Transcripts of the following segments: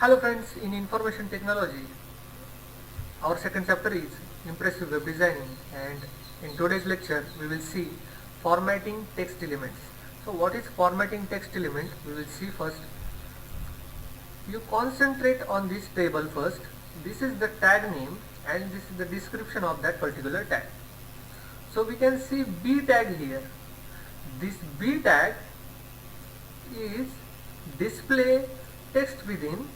Hello friends, in information technology, our second chapter is impressive web designing, and in today's lecture we will see formatting text elements. So what is formatting text element? We will see first. You concentrate on this table first. This is the tag name and this is the description of that particular tag. So we can see B tag here. This B tag is display text within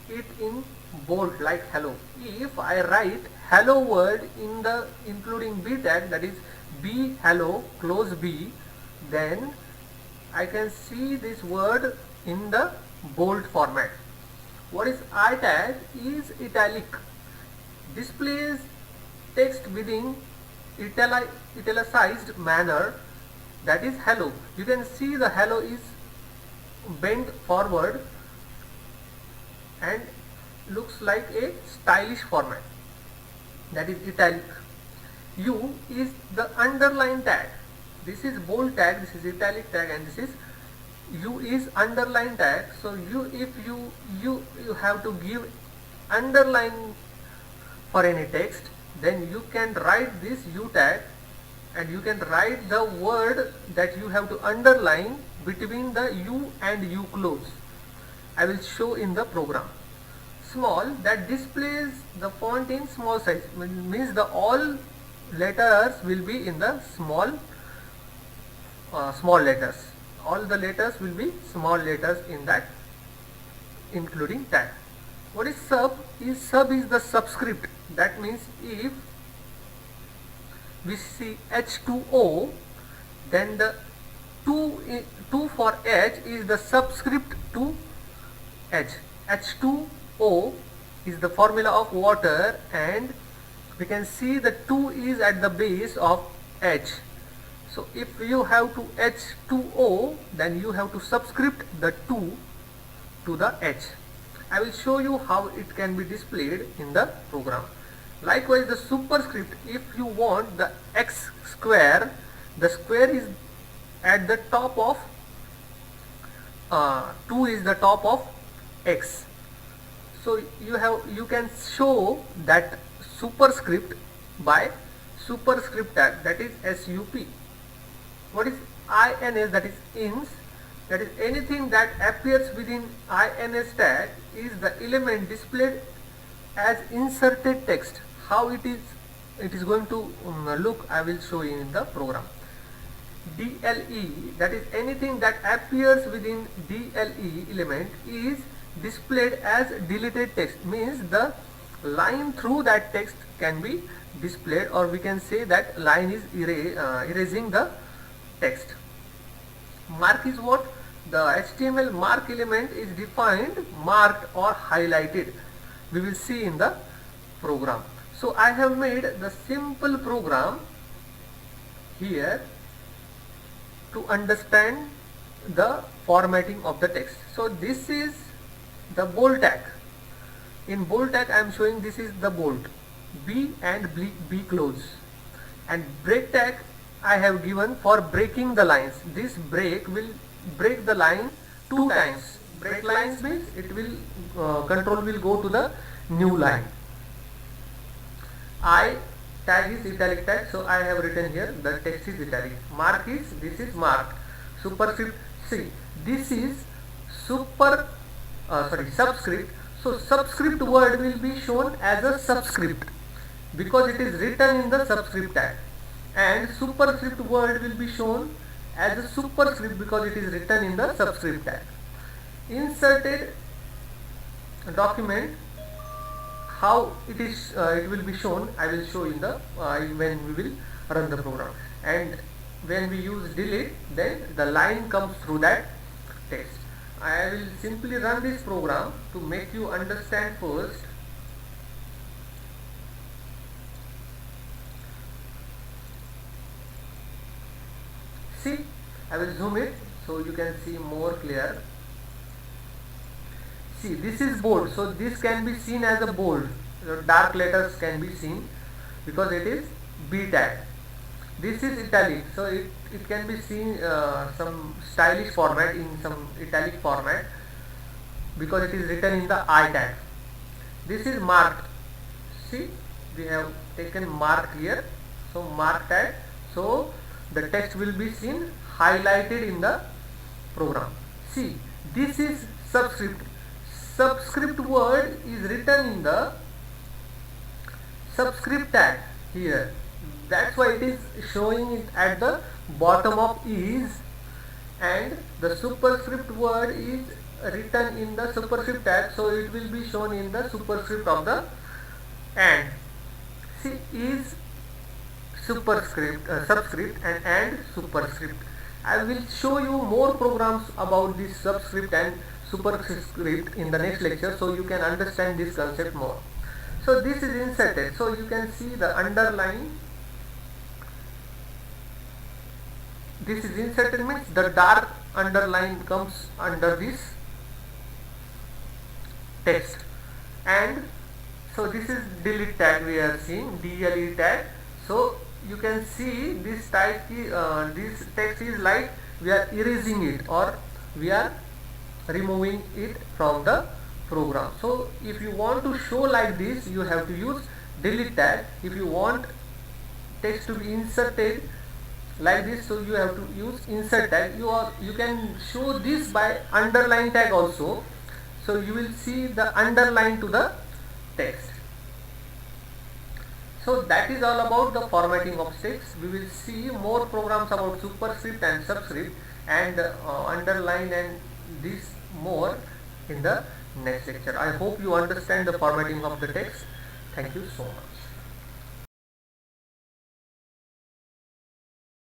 it in bold like hello. If I write hello word in the including B tag, that is B hello close B, then I can see this word in the bold format. What is I tag is italic, displays text within italicized manner, that is hello. You can see the hello is bent forward and looks like a stylish format, that is italic. U is the underline tag. This is bold tag, this is italic tag, and this is U is underline tag. So if you have to give underline for any text, then you can write this U tag and you can write the word that you have to underline between the U and U close. I will show in the program. Small, that displays the font in small size, means the all letters will be in the small letters. All the letters will be small letters in that, including tag. What is sub? Sub is the subscript. That means if we see H2O, then the 2 for H is the subscript to H. H2O is the formula of water, and we can see the 2 is at the base of H. So if you have to H2O, then you have to subscript the 2 to the H. I will show you how it can be displayed in the program. Likewise, the superscript, if you want the X square, the square is at the top of 2 is the top of X. So you can show that superscript by superscript tag, that is SUP. What is INS? That is ins. That is anything that appears within INS tag is the element displayed as inserted text. How it is going to look, I will show you in the program. DLE, that is anything that appears within DLE element is displayed as deleted text, means the line through that text can be displayed, or we can say that line is erasing the text. Mark is what? The HTML mark element is defined, marked or highlighted. We will see in the program. So I have made the simple program here to understand the formatting of the text. So this is the bold tag. In bold tag I am showing this is the bold, B and B close, and break tag I have given for breaking the lines. This break will break the line 2 times. Break lines means it will control will go to the new line. I tag is italic tag, so I have written here the text is italic. Mark is, this is marked. Superscript, see, this is subscript. So subscript word will be shown as a subscript because it is written in the subscript tag, and superscript word will be shown as a superscript because it is written in the subscript tag. Inserted document, how it is it will be shown, I will show in the when we will run the program. And when we use delete, then the line comes through that text. I will simply run this program to make you understand first. See, I will zoom it so you can see more clear. See, this is bold, so this can be seen as a bold. The dark letters can be seen because it is B tag. This is italic, so it can be seen some stylish format, in some italic format. because it is written in the I tag. This is marked. See, we have taken mark here. So mark tag. So the text will be seen highlighted in the program. See, this is subscript. Subscript word is written in the subscript tag here. That's why it is showing it at the bottom of is, and the superscript word is written in the superscript tag, so it will be shown in the superscript of the and. See, is superscript, subscript, and superscript. I will show you more programs about this subscript and superscript in the next lecture, so you can understand this concept more. So this is inserted, so you can see the underline. This is inserted means the dark underline comes under this text, and so this is delete tag we are seeing, DLE tag. So you can see this type this text is like we are erasing it or we are removing it from the program. So if you want to show like this, you have to use delete tag. If you want text to be inserted like this, so you have to use insert tag. You can show this by underline tag also, so you will see the underline to the text. So that is all about the formatting of text. We will see more programs about superscript and subscript and underline and this more in the next lecture. I hope you understand the formatting of the text. Thank you so much.